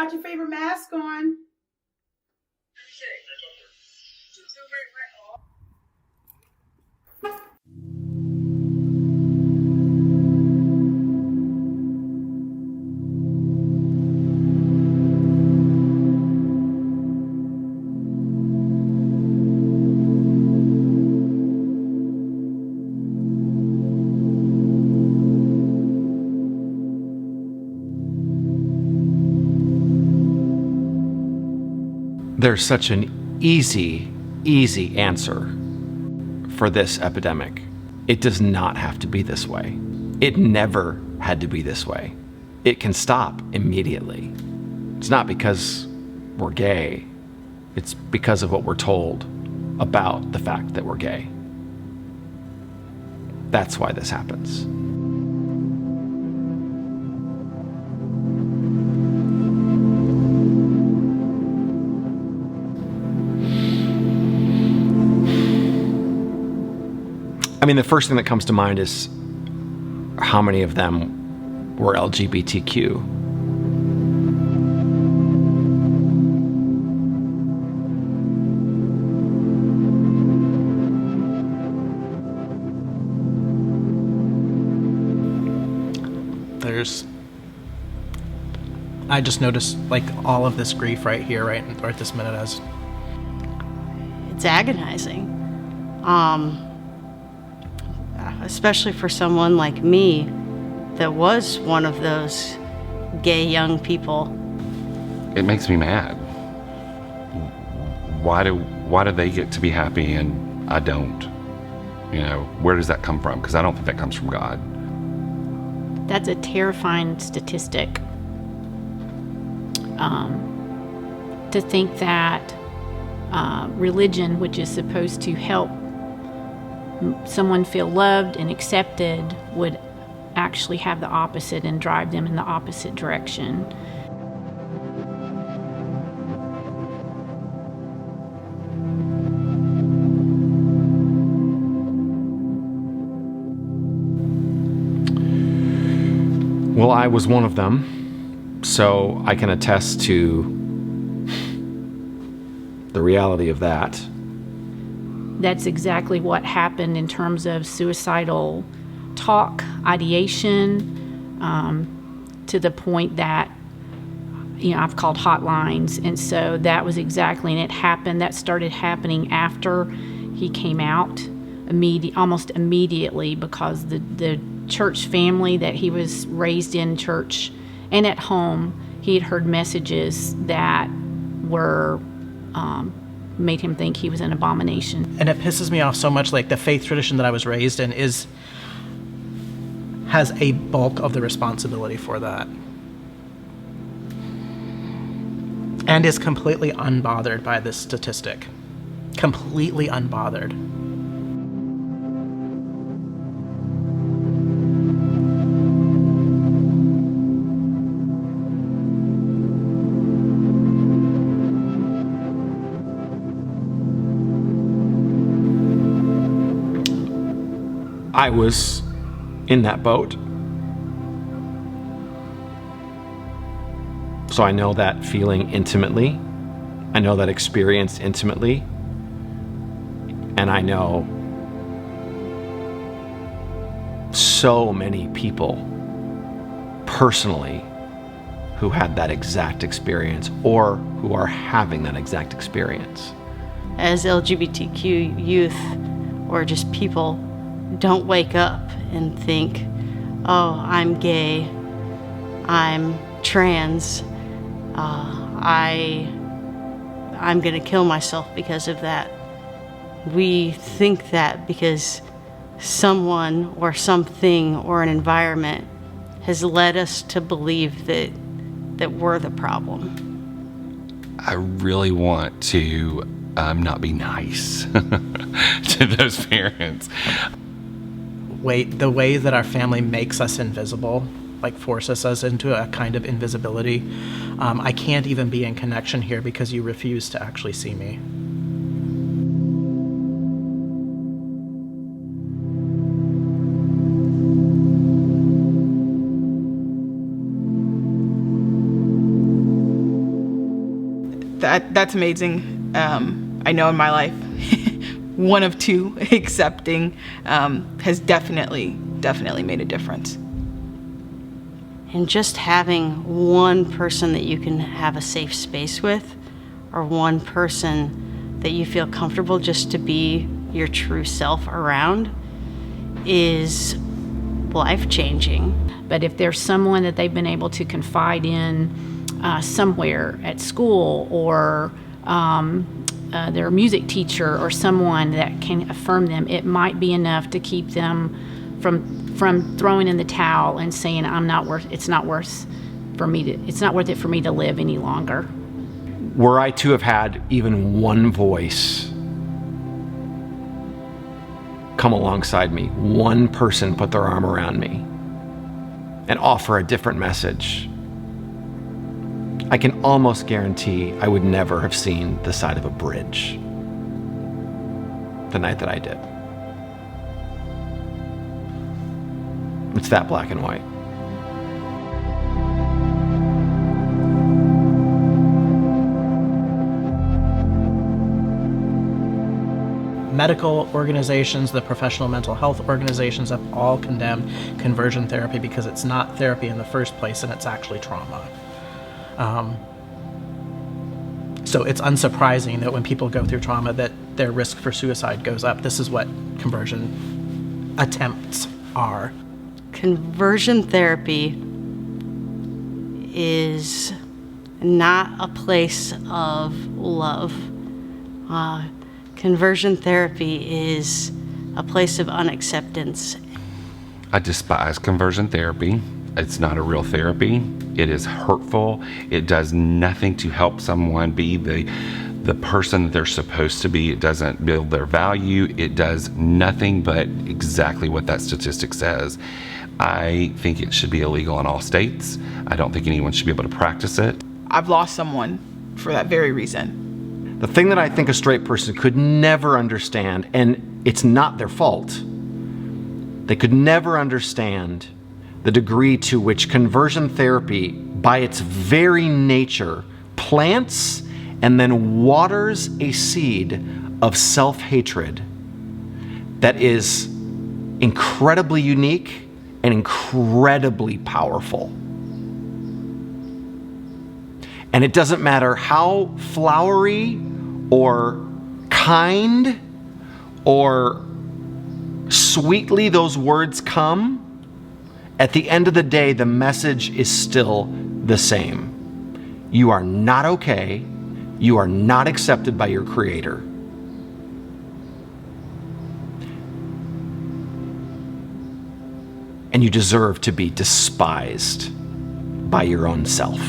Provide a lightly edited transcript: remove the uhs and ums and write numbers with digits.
got your favorite mask on. There's such an easy answer for this epidemic. It does not have to be this way. It never had to be this way. It can stop immediately. It's not because we're gay. It's because of what we're told about the fact that we're gay. That's why this happens. I mean, the first thing that comes to mind is how many of them were LGBTQ. I just noticed like all of this grief right here, right this minute as. It's agonizing. Especially for someone like me that was one of those gay young people. It makes me mad. Why do they get to be happy and I don't? You know, where does that come from? Because I don't think that comes from God. That's a terrifying statistic. To think that religion, which is supposed to help someone feel loved and accepted, would actually have the opposite and drive them in the opposite direction. Well, I was one of them, so I can attest to the reality of that. That's exactly what happened in terms of suicidal talk, ideation, to the point that, I've called hotlines. And so that was exactly, and it happened, that started happening after he came out, almost immediately, because the church family that he was raised in church and at home, he had heard messages that were made him think he was an abomination. And it pisses me off so much, like the faith tradition that I was raised in has a bulk of the responsibility for that. And is completely unbothered by this statistic. Completely unbothered. I was in that boat. So I know that feeling intimately. I know that experience intimately. And I know so many people personally who had that exact experience or who are having that exact experience. As LGBTQ youth or just people don't wake up and think, oh, I'm gay, I'm trans, I'm gonna kill myself because of that. We think that because someone or something or an environment has led us to believe that we're the problem. I really want to not be nice to those parents. The way that our family makes us invisible, like forces us into a kind of invisibility. I can't even be in connection here because you refuse to actually see me. That's amazing. I know in my life, one of two accepting has definitely made a difference. And just having one person that you can have a safe space with, or one person that you feel comfortable just to be your true self around, is life-changing. But if there's someone that they've been able to confide in somewhere at school, or their music teacher, or someone that can affirm them, it might be enough to keep them from throwing in the towel and saying, it's not worth it for me to live any longer. Were I to have had even one voice come alongside me, one person put their arm around me and offer a different message, I can almost guarantee I would never have seen the side of a bridge the night that I did. It's that black and white. Medical organizations, the professional mental health organizations have all condemned conversion therapy because it's not therapy in the first place and it's actually trauma. So it's unsurprising that when people go through trauma that their risk for suicide goes up. This is what conversion attempts are. Conversion therapy is not a place of love. Conversion therapy is a place of unacceptance. I despise conversion therapy. It's not a real therapy. It is hurtful. It does nothing to help someone be the person that they're supposed to be. It doesn't build their value. It does nothing but exactly what that statistic says. I think it should be illegal in all states. I don't think anyone should be able to practice it. I've lost someone for that very reason. The thing that I think a straight person could never understand, and it's not their fault, they could never understand the degree to which conversion therapy, by its very nature, plants and then waters a seed of self-hatred that is incredibly unique and incredibly powerful. And it doesn't matter how flowery or kind or sweetly those words come, at the end of the day, the message is still the same. You are not okay. You are not accepted by your Creator. And you deserve to be despised by your own self.